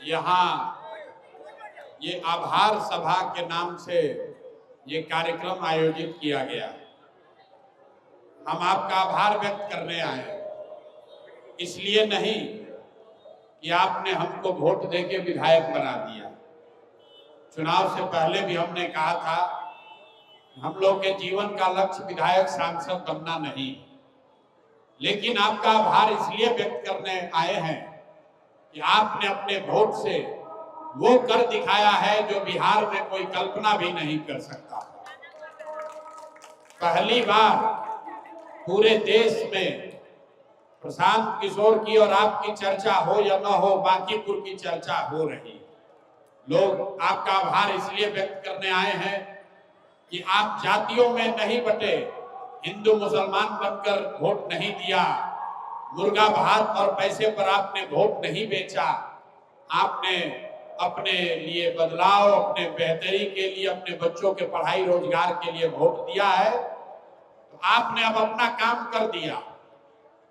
यहाँ ये आभार सभा के नाम से ये कार्यक्रम आयोजित किया गया। हम आपका आभार व्यक्त करने आए, इसलिए नहीं कि आपने हमको वोट देके विधायक बना दिया। चुनाव से पहले भी हमने कहा था हम लोग के जीवन का लक्ष्य विधायक सांसद बनना नहीं, लेकिन आपका आभार इसलिए व्यक्त करने आए हैं कि आपने अपने वोट से वो कर दिखाया है जो बिहार में कोई कल्पना भी नहीं कर सकता। पहली बार पूरे देश में प्रशांत किशोर की और आपकी चर्चा हो या न हो, बांकीपुर की चर्चा हो रही। लोग आपका आभार इसलिए व्यक्त करने आए हैं कि आप जातियों में नहीं बटे, हिंदू मुसलमान बनकर वोट नहीं दिया, मुर्गा भात और पैसे पर आपने वोट नहीं बेचा। आपने अपने लिए बदलाव, अपने बेहतरी के लिए, अपने बच्चों के पढ़ाई रोजगार के लिए वोट दिया है। तो आपने अब अपना काम कर दिया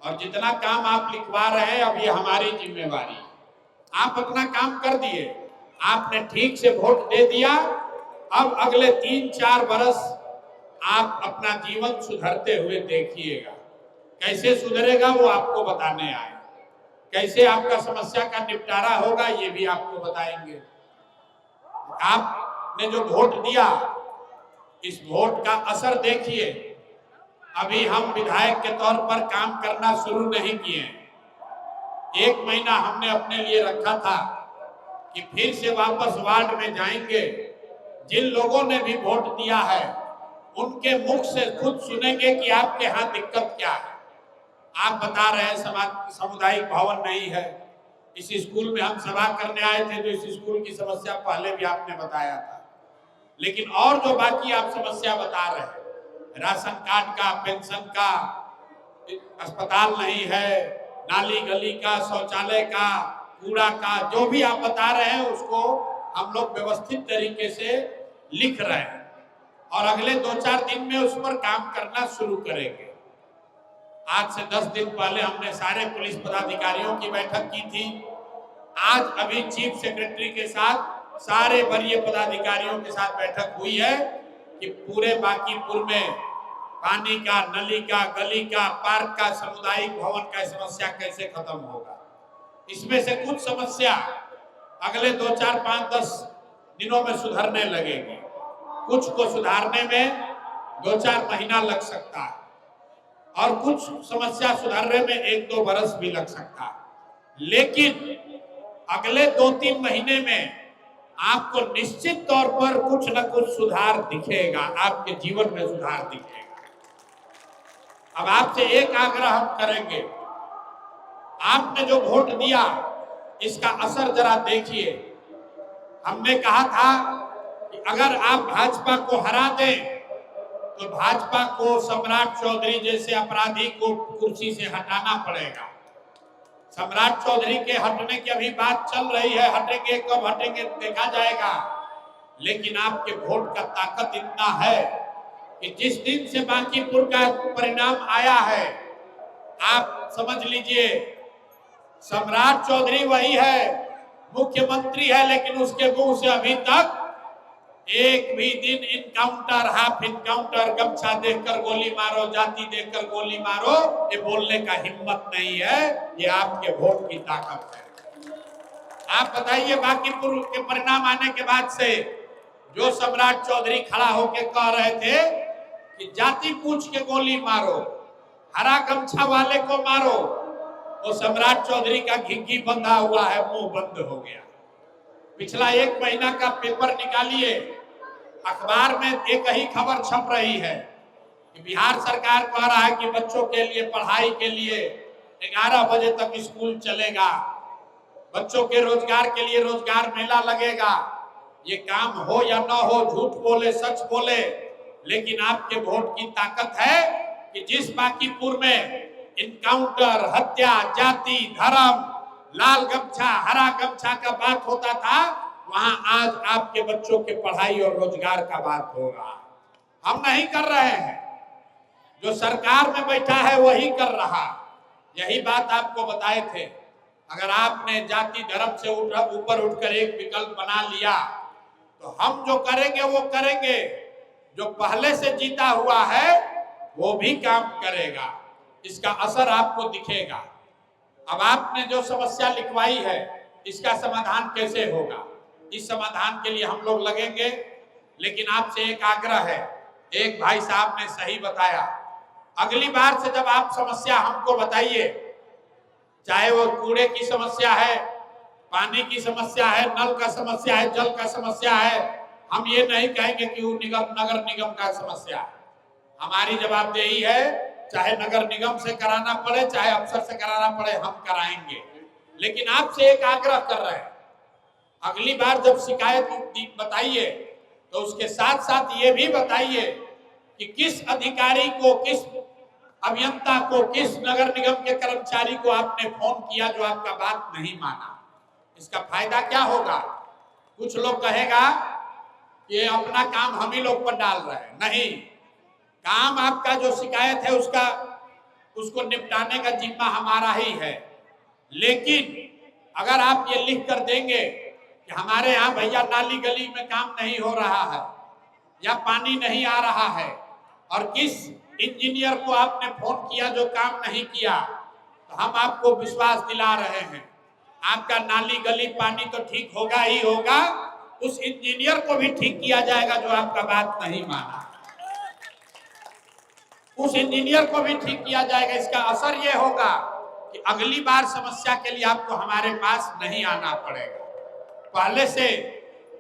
और जितना काम आप लिखवा रहे हैं अब ये हमारी जिम्मेवारी। आप अपना काम कर दिए, आपने ठीक से वोट दे दिया। अब अगले 3-4 बरस आप अपना जीवन सुधरते हुए देखिएगा। कैसे सुधरेगा वो आपको बताने आए, कैसे आपका समस्या का निपटारा होगा ये भी आपको बताएंगे। आपने जो वोट दिया, इस वोट का असर देखिए। अभी हम विधायक के तौर पर काम करना शुरू नहीं किए। 1 महीना हमने अपने लिए रखा था कि फिर से वापस वार्ड में जाएंगे, जिन लोगों ने भी वोट दिया है उनके मुख से खुद सुनेंगे कि आपके यहाँ दिक्कत क्या है। आप बता रहे हैं सामुदायिक भवन नहीं है। इस स्कूल में हम सभा करने आए थे तो इस स्कूल की समस्या पहले भी आपने बताया था, लेकिन और जो बाकी आप समस्या बता रहे हैं, राशन कार्ड का, पेंशन का, अस्पताल नहीं है, नाली गली का, शौचालय का, कूड़ा का, जो भी आप बता रहे हैं उसको हम लोग व्यवस्थित तरीके से लिख रहे हैं और अगले 2-4 दिन में उस पर काम करना शुरू करेंगे। आज से 10 दिन पहले हमने सारे पुलिस पदाधिकारियों की बैठक की थी। आज अभी चीफ सेक्रेटरी के साथ सारे वरीय पदाधिकारियों के साथ बैठक हुई है कि पूरे बांकीपुर में पानी का, नली का, गली का, पार्क का, सामुदायिक भवन का समस्या कैसे खत्म होगा। इसमें से कुछ समस्या अगले 2-4-5-10 दिनों में सुधरने लगेगी, कुछ को सुधारने में 2-4 महीना लग सकता है और कुछ समस्या सुधारने में 1-2 बरस भी लग सकता है। लेकिन अगले 2-3 महीने में आपको निश्चित तौर पर कुछ न कुछ सुधार दिखेगा, आपके जीवन में सुधार दिखेगा। अब आपसे एक आग्रह हम करेंगे, आपने जो वोट दिया इसका असर जरा देखिए। हमने कहा था कि अगर आप भाजपा को हरा दें तो भाजपा को सम्राट चौधरी जैसे अपराधी को कुर्सी से हटाना पड़ेगा। सम्राट चौधरी के हटने की अभी बात चल रही है, हटेंगे कब हटेंगे देखा जाएगा, लेकिन आपके वोट का ताकत इतना है कि जिस दिन से बांकीपुर का परिणाम आया है आप समझ लीजिए सम्राट चौधरी वही है, मुख्यमंत्री है, लेकिन उसके मुंह से अभी तक एक भी दिन इनकाउंटर, हाफ इनकाउंटर, गमछा देकर गोली मारो, जाति देकर गोली मारो, ये बोलने का हिम्मत नहीं है। ये आपके वोट की ताकत है। आप बताइए बांकीपुर के परिणाम आने के बाद से जो सम्राट चौधरी खड़ा होकर कह रहे थे कि जाति पूछ के गोली मारो, हरा गमछा वाले को मारो, वो सम्राट चौधरी का घिघी बंधा हुआ है, मुंह बंद हो गया। पिछला 1 महीना का पेपर निकालिए, अखबार में एक ही खबर छप रही है कि बिहार सरकार कह रहा है कि बच्चों के लिए पढ़ाई के लिए 11 बजे तक स्कूल चलेगा, बच्चों के रोजगार के लिए रोजगार मेला लगेगा। ये काम हो या ना हो, झूठ बोले सच बोले, लेकिन आपके वोट की ताकत है कि जिस बांकीपुर में इनकाउंटर, हत्या, जाति, धर्म, लाल गमछा, हरा गमछा का बात होता था, वहां आज आपके बच्चों के पढ़ाई और रोजगार का बात हो रहा है। हम नहीं कर रहे हैं, जो सरकार में बैठा है वही कर रहा। यही बात आपको बताए थे। अगर आपने जाति धर्म से ऊपर उठकर एक विकल्प बना लिया तो हम जो करेंगे वो करेंगे, जो पहले से जीता हुआ है वो भी काम करेगा, इसका असर आपको दिखेगा। अब आपने जो समस्या लिखवाई है इसका समाधान कैसे होगा, इस समाधान के लिए हम लोग लगेंगे। लेकिन आपसे एक आग्रह है, एक भाई साहब ने सही बताया, अगली बार से जब आप समस्या हमको बताइए, चाहे वो कूड़े की समस्या है, पानी की समस्या है, नल का समस्या है, जल का समस्या है, हम ये नहीं कहेंगे कि वो नगर निगम का समस्या है। हमारी जवाबदेही है, चाहे नगर निगम से कराना पड़े चाहे अफसर से कराना पड़े, हम कराएंगे। लेकिन आपसे एक आग्रह कर रहे हैं, अगली बार जब शिकायत बताइए तो उसके साथ साथ ये भी बताइए कि किस अधिकारी को, किस अभियंता को, किस नगर निगम के कर्मचारी को आपने फोन किया जो आपका बात नहीं माना। इसका फायदा क्या होगा? कुछ लोग कहेगा कि अपना काम हम ही लोग पर डाल रहे हैं। नहीं, काम आपका जो शिकायत है उसको निपटाने का जिम्मा हमारा ही है। लेकिन अगर आप ये लिख कर देंगे कि हमारे यहाँ भैया नाली गली में काम नहीं हो रहा है या पानी नहीं आ रहा है, और किस इंजीनियर को आपने फोन किया जो काम नहीं किया, तो हम आपको विश्वास दिला रहे हैं आपका नाली गली पानी तो ठीक होगा ही होगा, उस इंजीनियर को भी ठीक किया जाएगा जो आपका बात नहीं माना, उस इंजीनियर को भी ठीक किया जाएगा। इसका असर यह होगा कि अगली बार समस्या के लिए आपको हमारे पास नहीं आना पड़ेगा। पहले से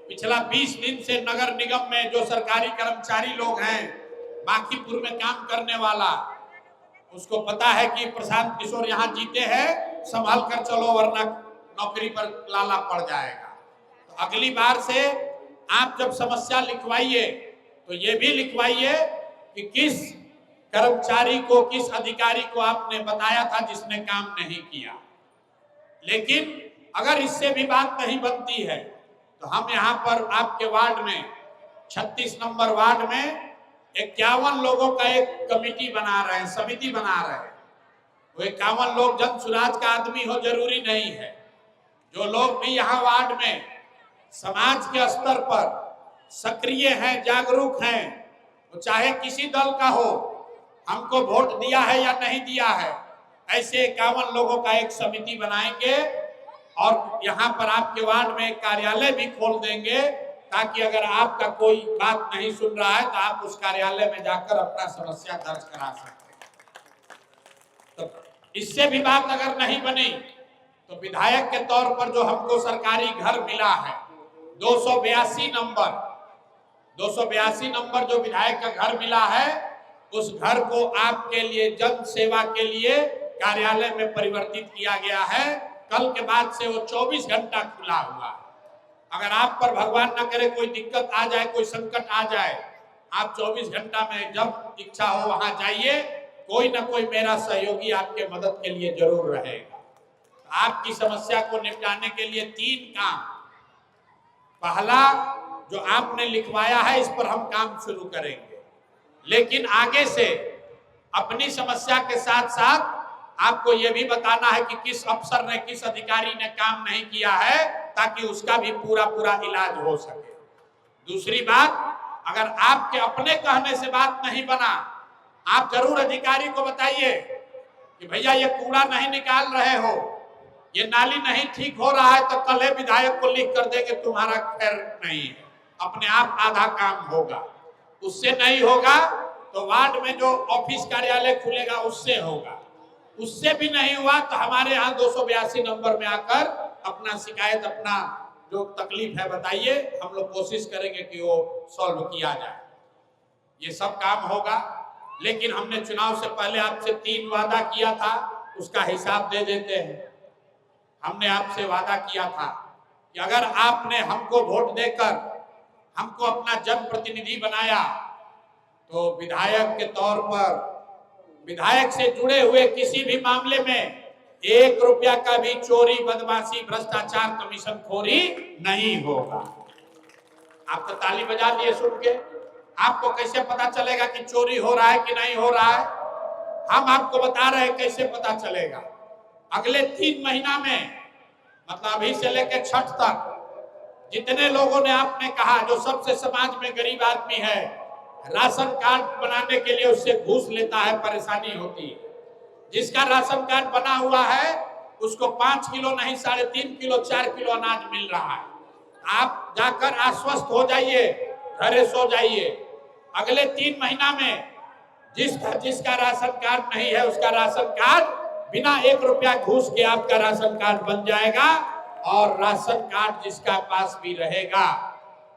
पिछला 20 दिन से नगर निगम में जो सरकारी कर्मचारी लोग हैं, बांकीपुर में काम करने वाला, उसको पता है कि प्रशांत किशोर यहाँ जीते हैं, संभाल कर चलो वरना नौकरी पर लाला पड़ जाएगा। तो अगली बार से आप जब समस्या लिखवाइए तो ये भी लिखवाइए कि किस कर्मचारी को, किस अधिकारी को आपने बताया था जिसने काम नहीं किया। लेकिन अगर इससे भी बात नहीं बनती है तो हम यहाँ पर आपके वार्ड में 36 नंबर वार्ड में 51 लोगों का एक कमेटी बना रहे हैं, समिति बना रहे हैं। वो 51 लोग जन सुराज का आदमी हो जरूरी नहीं है। जो लोग भी यहाँ वार्ड में समाज के स्तर पर सक्रिय हैं, जागरूक हैं, वो चाहे किसी दल का हो, हमको वोट दिया है या नहीं दिया है, ऐसे 51 लोगों का एक समिति बनाएंगे और यहाँ पर आपके वार्ड में एक कार्यालय भी खोल देंगे, ताकि अगर आपका कोई बात नहीं सुन रहा है तो आप उस कार्यालय में जाकर अपना समस्या दर्ज करा सकते हैं। तो इससे भी बात अगर नहीं बनी तो विधायक के तौर पर जो हमको सरकारी घर मिला है 282 नंबर जो विधायक का घर मिला है, उस घर को आपके लिए जन सेवा के लिए कार्यालय में परिवर्तित किया गया है। कल के बाद से वो 24 घंटा खुला हुआ है। अगर आप पर भगवान न करे कोई दिक्कत आ जाए, कोई संकट आ जाए, आप 24 घंटा में जब इच्छा हो वहां जाइए, कोई ना कोई मेरा सहयोगी आपके मदद के लिए जरूर रहेगा। आपकी समस्या को निपटाने के लिए 3 काम, पहला जो आपने लिखवाया है इस पर हम काम शुरू करेंगे, लेकिन आगे से अपनी समस्या के साथ साथ आपको यह भी बताना है कि किस अफसर ने, किस अधिकारी ने काम नहीं किया है, ताकि उसका भी पूरा इलाज हो सके। दूसरी बात, अगर आपके अपने कहने से बात नहीं बना, आप जरूर अधिकारी को बताइए कि भैया ये कूड़ा नहीं निकाल रहे हो, ये नाली नहीं ठीक हो रहा है, तो कल विधायक को लिख कर देंगे तुम्हारा खैर नहीं है, अपने आप आधा काम होगा। उससे नहीं होगा तो वार्ड में जो ऑफिस कार्यालय खुलेगा उससे होगा। उससे भी नहीं हुआ तो हमारे यहाँ 282 नंबर में आकर अपना शिकायत, अपना जो तकलीफ है बताइए, हम लोग कोशिश करेंगे कि वो सॉल्व किया जाए। ये सब काम होगा। लेकिन हमने चुनाव से पहले आपसे 3 वादा किया था, उसका हिसाब दे देते हैं। हमने आपसे वादा किया था कि अगर आपने हमको वोट देकर हमको अपना जनप्रतिनिधि बनाया तो विधायक के तौर पर विधायक से जुड़े हुए किसी भी मामले में 1 रुपया का भी चोरी, बदमाशी, भ्रष्टाचार, कमीशनखोरी नहीं होगा। आप तो ताली बजा दिए सुन के। आपको कैसे पता चलेगा कि चोरी हो रहा है कि नहीं हो रहा है? हम आपको बता रहे हैं कैसे पता चलेगा। अगले 3 महीना में मतलब अभी से लेकर छठ तक जितने लोगों ने आपने कहा जो सबसे समाज में गरीब आदमी है, राशन कार्ड बनाने के लिए उससे घूस लेता है, परेशानी होती है। जिसका राशन कार्ड बना हुआ है उसको 5 किलो नहीं 3.5 किलो 4 किलो अनाज मिल रहा है। आप जाकर आश्वस्त हो जाइए, घरे सो जाइए। अगले 3 महीना में जिसका राशन कार्ड नहीं है उसका राशन कार्ड बिना 1 रुपया घूस के आपका राशन कार्ड बन जाएगा, और राशन कार्ड जिसका पास भी रहेगा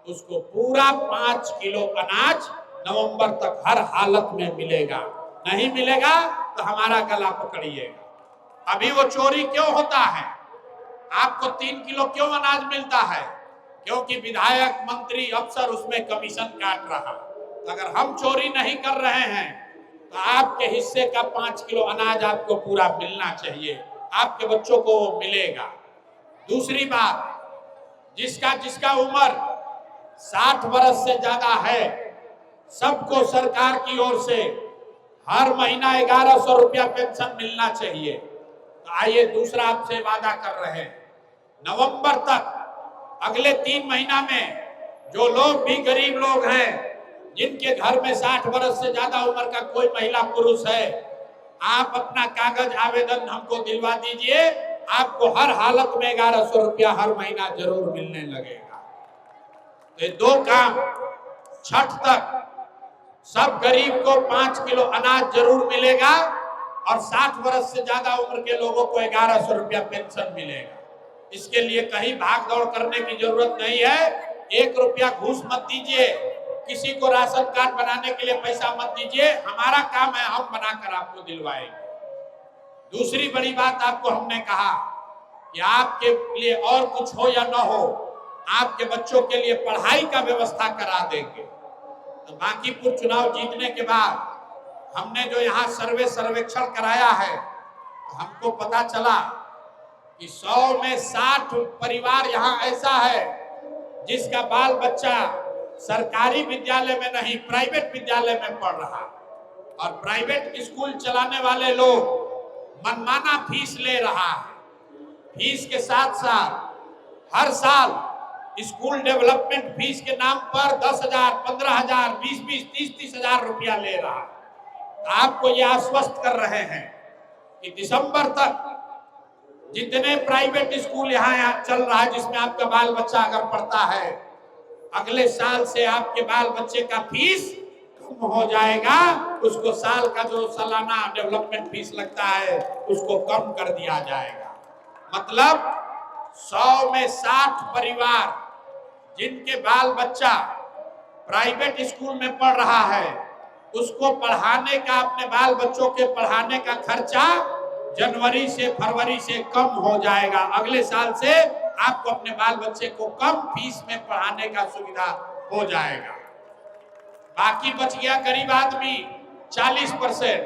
उसको पूरा 5 किलो अनाज नवंबर तक हर हालत में मिलेगा। नहीं मिलेगा तो हमारा गला पकड़िएगा। अभी वो चोरी क्यों होता है? आपको 3 किलो क्यों अनाज मिलता है? क्योंकि विधायक, मंत्री, अफसर उसमें कमीशन काट रहा। अगर हम चोरी नहीं कर रहे हैं तो आपके हिस्से का 5 किलो अनाज आपको पूरा मिलना चाहिए, आपके बच्चों को वो मिलेगा। दूसरी बात, जिसका उम्र 60 वर्ष से ज्यादा है सबको सरकार की ओर से हर महीना 1100 रुपया पेंशन मिलना चाहिए। तो आइए दूसरा आपसे वादा कर रहे हैं, नवंबर तक अगले 3 महीना में जो लोग भी गरीब लोग हैं, जिनके घर में 60 वर्ष से ज्यादा उम्र का कोई महिला पुरुष है, आप अपना कागज आवेदन हमको दिलवा दीजिए। आपको हर हालत में 1100 रुपया हर महीना जरूर मिलने लगेगा। तो 2 काम, छठ तक सब गरीब को 5 किलो अनाज जरूर मिलेगा और 60 वर्ष से ज्यादा उम्र के लोगों को 1100 रुपया पेंशन मिलेगा। इसके लिए कहीं भाग दौड़ करने की जरूरत नहीं है। 1 रुपया घूस मत दीजिए, किसी को राशन कार्ड बनाने के लिए पैसा मत दीजिए। हमारा काम है, हम बनाकर आपको दिलवाएंगे। दूसरी बड़ी बात आपको हमने कहा कि आपके लिए और कुछ हो या ना हो, आपके बच्चों के लिए पढ़ाई का व्यवस्था करा देंगे। तो बांकीपुर चुनाव जीतने के बाद हमने जो यहाँ सर्वेक्षण कराया है, तो हमको पता चला कि 100 में 60 परिवार यहाँ ऐसा है जिसका बाल बच्चा सरकारी विद्यालय में नहीं प्राइवेट विद्यालय में पढ़ रहा, और प्राइवेट स्कूल चलाने वाले लोग मनमाना फीस ले रहा है। फीस के साथ साथ हर साल स्कूल डेवलपमेंट फीस के नाम पर 10,000, 15,000, 20,000, 30,000 हजार रुपया ले रहा है। आपको यह आश्वस्त कर रहे हैं कि दिसंबर तक जितने प्राइवेट स्कूल यहाँ चल रहा है जिसमें आपका बाल बच्चा अगर पढ़ता है, अगले साल से आपके बाल बच्चे का फीस कम हो जाएगा। उसको साल का जो सालाना डेवलपमेंट फीस लगता है उसको कम कर दिया जाएगा। मतलब 100 में 60 परिवार जिनके बाल बच्चा प्राइवेट स्कूल में पढ़ रहा है, उसको पढ़ाने का, अपने बाल बच्चों के पढ़ाने का खर्चा जनवरी से फरवरी से कम हो जाएगा। अगले साल से आपको अपने बाल बच्चे को कम फीस में पढ़ाने का सुविधा हो जाएगा। बाकी बच गया गरीब आदमी 40%,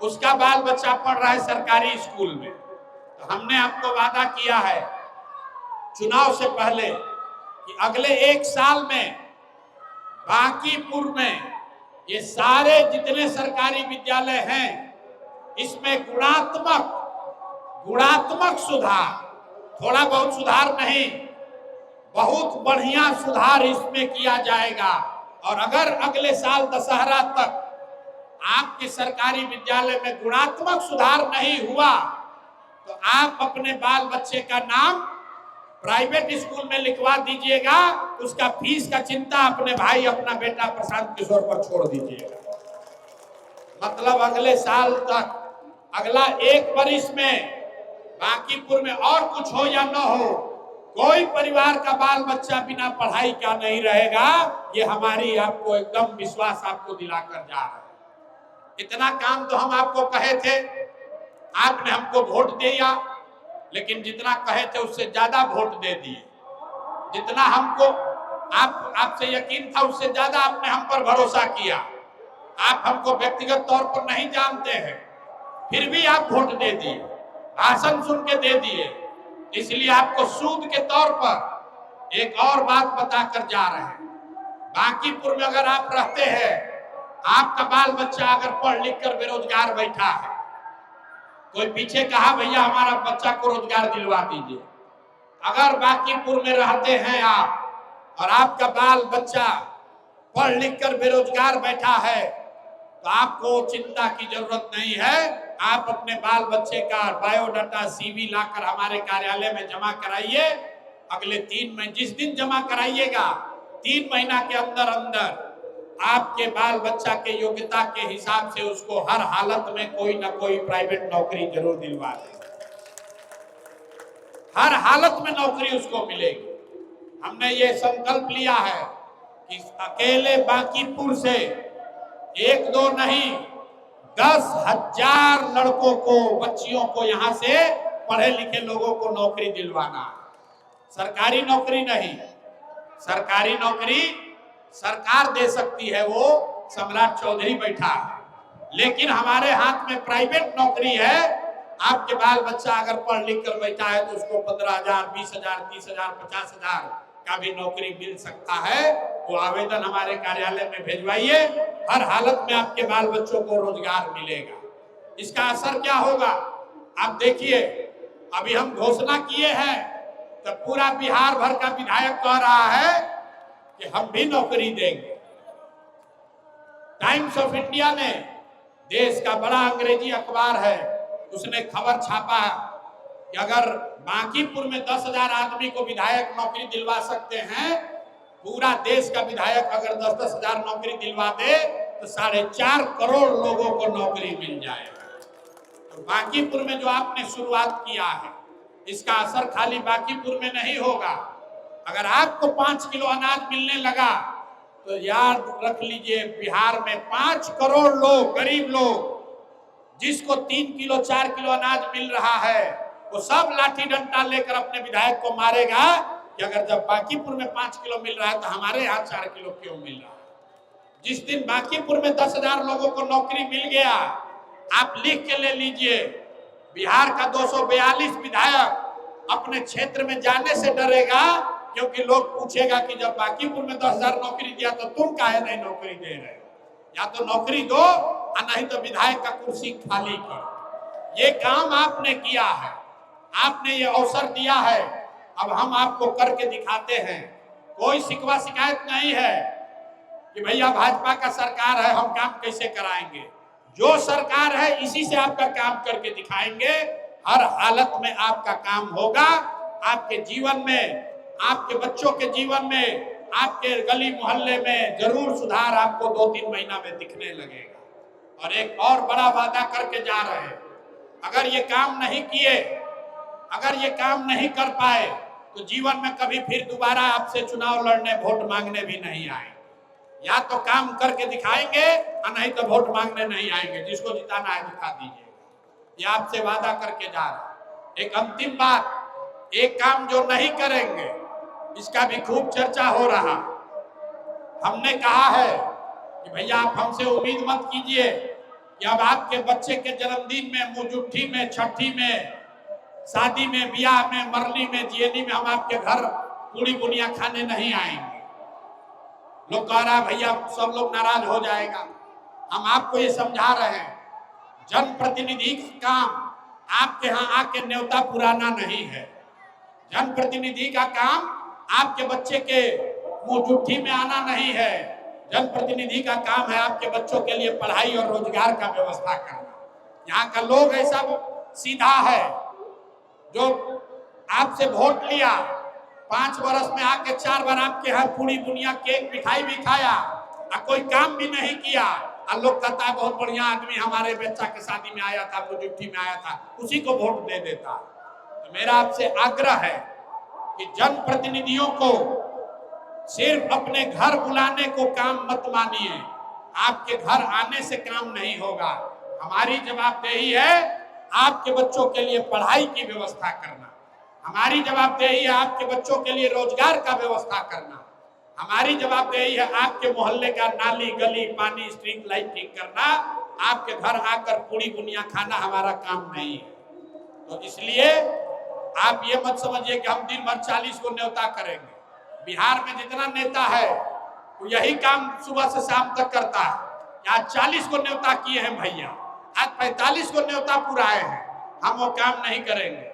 उसका बाल बच्चा पढ़ रहा है सरकारी स्कूल में। तो हमने आपको वादा किया है चुनाव से पहले कि अगले 1 साल में बांकीपुर में ये सारे जितने सरकारी विद्यालय हैं, इसमें गुणात्मक सुधार, थोड़ा बहुत सुधार नहीं, बहुत बढ़िया सुधार इसमें किया जाएगा। और अगर अगले साल दशहरा तक आपके सरकारी विद्यालय में गुणात्मक सुधार नहीं हुआ तो आप अपने बाल बच्चे का नाम प्राइवेट स्कूल में लिखवा दीजिएगा। उसका फीस का चिंता अपने भाई, अपना बेटा प्रशांत किशोर पर छोड़ दीजिएगा। मतलब अगले साल तक, अगला 1 वर्ष में बांकीपुर में और कुछ हो या न हो, कोई परिवार का बाल बच्चा बिना पढ़ाई का नहीं रहेगा। ये हमारी आपको एकदम विश्वास आपको दिलाकर जा रहे हैं। इतना काम तो हम आपको कहे थे, आपने हमको वोट दिया, लेकिन जितना कहे थे उससे ज्यादा वोट दे दिए। जितना हमको आपसे यकीन था उससे ज्यादा आपने हम पर भरोसा किया। आप हमको व्यक्तिगत तौर पर नहीं जानते हैं, फिर भी आप वोट दे दिए, भाषण सुन के दे दिए। इसलिए आपको सूद के तौर पर एक और बात बताकर जा रहे हैं। बांकीपुर में अगर आप रहते हैं, आपका बाल बच्चा अगर पढ़ लिख कर बेरोजगार बैठा है, कोई पीछे कहा भैया हमारा बच्चा को रोजगार दिलवा दीजिए, अगर बांकीपुर में रहते हैं आप और आपका बाल बच्चा पढ़ लिख कर बेरोजगार बैठा है तो आपको चिंता की जरूरत नहीं है। आप अपने बाल बच्चे का बायोडाटा सीवी लाकर हमारे कार्यालय में जमा कराइए। अगले 3 महीने, जिस दिन जमा कराइएगा 3 महीना के अंदर अंदर आपके बाल बच्चा के योग्यता के हिसाब से उसको हर हालत में कोई ना कोई प्राइवेट नौकरी जरूर दिलवा देंगे। हर हालत में नौकरी उसको मिलेगी। हमने ये संकल्प लिया है कि अकेले बांकीपुर से 1-2 नहीं, 10,000 लड़कों को, बच्चियों को यहां से पढ़े लिखे लोगों को नौकरी दिलवाना। सरकारी नौकरी नहीं, सरकारी नौकरी सरकार दे सकती है, वो सम्राट चौधरी बैठा है, लेकिन हमारे हाथ में प्राइवेट नौकरी है। आपके बाल बच्चा अगर पढ़ लिख कर बैठा है तो उसको 15,000, 20,000, 30,000, 50,000 का भी नौकरी मिल सकता है। वो आवेदन हमारे कार्यालय में भेजवाइए। हर हालत में आपके बाल बच्चों को रोजगार मिलेगा। इसका असर क्या होगा आप देखिए। अभी हम घोषणा किए हैं तो पूरा बिहार भर का विधायक कह रहा है कि हम भी नौकरी देंगे। टाइम्स ऑफ इंडिया ने, देश का बड़ा अंग्रेजी अखबार है, उसने खबर छापा कि अगर बांकीपुर में 10,000 आदमी को विधायक नौकरी दिलवा सकते हैं, पूरा देश का विधायक अगर 10-10 हजार नौकरी दिलवा दे तो 4.5 करोड़ लोगों को नौकरी मिल जाएगा। तो बांकीपुर में जो आपने शुरुआत किया है, इसका असर खाली बांकीपुर में नहीं होगा। अगर आपको 5 किलो अनाज मिलने लगा तो याद रख लीजिए, बिहार में 5 करोड़ लोग, गरीब लोग, जिसको 3 किलो 4 किलो अनाज मिल रहा है, वो सब लाठी डंडा लेकर अपने विधायक को मारेगा कि अगर जब बांकीपुर में 5 किलो मिल रहा है तो हमारे यहाँ 4 किलो क्यों मिल रहा है। जिस दिन बांकीपुर में 10,000 लोगों को नौकरी मिल गया, आप लिख के ले लीजिए, बिहार का 242 विधायक अपने क्षेत्र में जाने से डरेगा, क्योंकि लोग पूछेगा कि जब बांकीपुर में 10,000 नौकरी दिया तो तुम काहे नहीं नौकरी दे रहे हो, या तो नौकरी दो और नहीं तो विधायक का कुर्सी खाली करो। ये काम आपने किया है, आपने ये अवसर दिया है, अब हम आपको करके दिखाते हैं। कोई शिकवा शिकायत नहीं है कि भैया भाजपा का सरकार है, हम काम कैसे कराएंगे। जो सरकार है इसी से आपका काम करके दिखाएंगे। हर हालत में आपका काम होगा। आपके जीवन में, आपके बच्चों के जीवन में, आपके गली मोहल्ले में जरूर सुधार आपको 2-3 महीना में दिखने लगेगा। और एक और बड़ा वादा करके जा रहे हैं, अगर ये काम नहीं किए, अगर ये काम नहीं कर पाए तो जीवन में कभी फिर दोबारा आपसे चुनाव लड़ने, वोट मांगने भी नहीं आए। या तो काम करके दिखाएंगे और नहीं तो वोट मांगने नहीं आएंगे। जिसको जिताना है दिखा दीजिएगा, ये आपसे वादा करके जा रहे। एक अंतिम बात, एक काम जो नहीं करेंगे इसका भी खूब चर्चा हो रहा। हमने कहा है कि भैया आप हमसे उम्मीद मत कीजिए कि अब आपके बच्चे के जन्मदिन में, मुजुट्ठी में, छठी में, शादी में, ब्याह में, मरली में, जियनी में हम आपके घर पूरी बुनिया खाने नहीं आएंगे। लोग कह रहा भैया सब लोग नाराज हो जाएगा। हम आपको ये समझा रहे हैं, जनप्रतिनिधि का काम आपके यहाँ आके न्योता पुराना नहीं है। जनप्रतिनिधि का काम आपके बच्चे के मुजुट्ठी में आना नहीं है। जनप्रतिनिधि का काम है आपके बच्चों के लिए पढ़ाई और रोजगार का व्यवस्था करना। यहाँ का लोग ऐसा सीधा है, जो आपसे वोट लिया, 5 वर्ष में आके 4 बार आपके यहाँ पूरी दुनिया केक मिठाई भी खाया और कोई काम भी नहीं किया, और लोग कहता है बहुत बढ़िया आदमी, हमारे बच्चा के शादी में आया था, मुजुट्ठी में आया था, उसी को वोट दे देता। तो मेरा आपसे आग्रह है कि जनप्रतिनिधियों को सिर्फ अपने घर बुलाने को काम मत मानिए। आपके घर आने से काम नहीं होगा। हमारी जवाबदेही है आपके बच्चों के लिए पढ़ाई की व्यवस्था करना। हमारी जवाबदेही है आपके बच्चों के लिए रोजगार का व्यवस्था करना। हमारी जवाबदेही है आपके मोहल्ले का नाली, गली, पानी, स्ट्रीट लाइट ठीक करना। आपके घर आकर पूरी दुनिया खाना हमारा काम नहीं है। तो इसलिए आप ये मत समझिए कि हम दिन भर 40 को न्योता करेंगे। बिहार में जितना नेता है वो यही काम सुबह से शाम तक करता है। आज 40 को न्योता किए हैं भैया, आज 45 को न्योता पुराए हैं। हम वो काम नहीं करेंगे।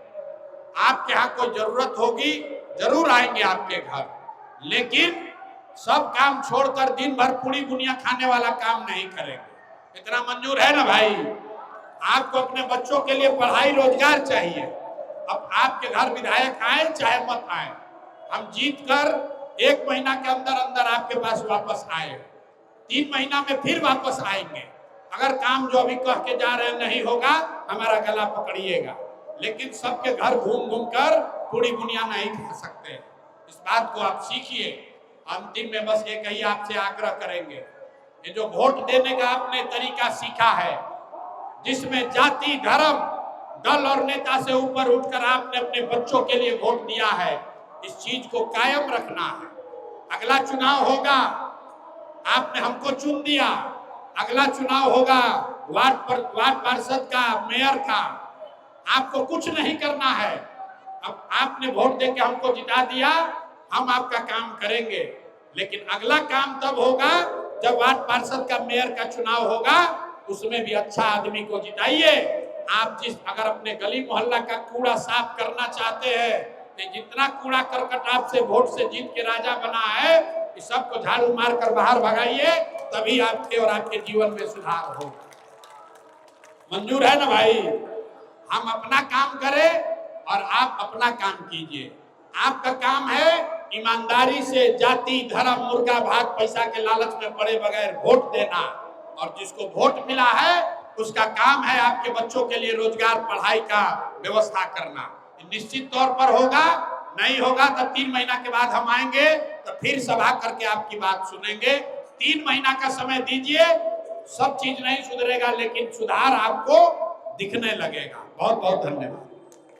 आपके यहाँ कोई जरूरत होगी जरूर आएंगे आपके घर, लेकिन सब काम छोड़कर दिन भर पूरी दुनिया खाने वाला काम नहीं करेंगे। इतना मंजूर है ना भाई? आपको अपने बच्चों के लिए पढ़ाई रोजगार चाहिए। अब आपके घर विधायक आए चाहे मत आए, हम जीत कर 1 महीना के अंदर अंदर आपके पास वापस आए, 3 महीना में फिर वापस आएंगे। अगर काम जो अभी कह के जा रहे हैं नहीं होगा, हमारा गला पकड़िएगा, लेकिन सबके घर घूम घूम कर पूरी दुनिया नहीं खा सकते। इस बात को आप सीखिए। अंतिम में बस एक ही आपसे आग्रह करेंगे, ये जो वोट देने का आपने तरीका सीखा है, जिसमें जाति धर्म दल और नेता से ऊपर उठकर आपने अपने बच्चों के लिए वोट दिया है, इस चीज को कायम रखना है। अगला चुनाव होगा, आपने हमको चुन दिया, अगला चुनाव होगा वार्ड पार्षद का, मेयर का, आपको कुछ नहीं करना है। अब आपने वोट देके हमको जिता दिया, हम आपका काम करेंगे, लेकिन अगला काम तब होगा जब वार्ड पार्षद का, मेयर का चुनाव होगा, उसमें भी अच्छा आदमी को जिताइए। आप अगर अपने गली मोहल्ला का कूड़ा साफ करना चाहते हैं, तो जितना कूड़ा करकट आपसे वोट से जीत के राजा बना है, इस सबको झाड़ू मार कर बाहर भगाइए, तभी आपके और आपके जीवन में सुधार होगा। मंजूर है ना भाई? हम अपना काम करें और आप अपना काम कीजिए। आपका काम है ईमानदारी से जाति धर्म मुर्गा भात पैसा के लालच में पड़े बगैर वोट देना, और जिसको वोट मिला है उसका काम है आपके बच्चों के लिए रोजगार पढ़ाई का व्यवस्था करना। निश्चित तौर पर होगा, नहीं होगा तो 3 महीना के बाद हम आएंगे, तो फिर सभा करके आपकी बात सुनेंगे। 3 महीना का समय दीजिए, सब चीज नहीं सुधरेगा, लेकिन सुधार आपको दिखने लगेगा। बहुत बहुत धन्यवाद।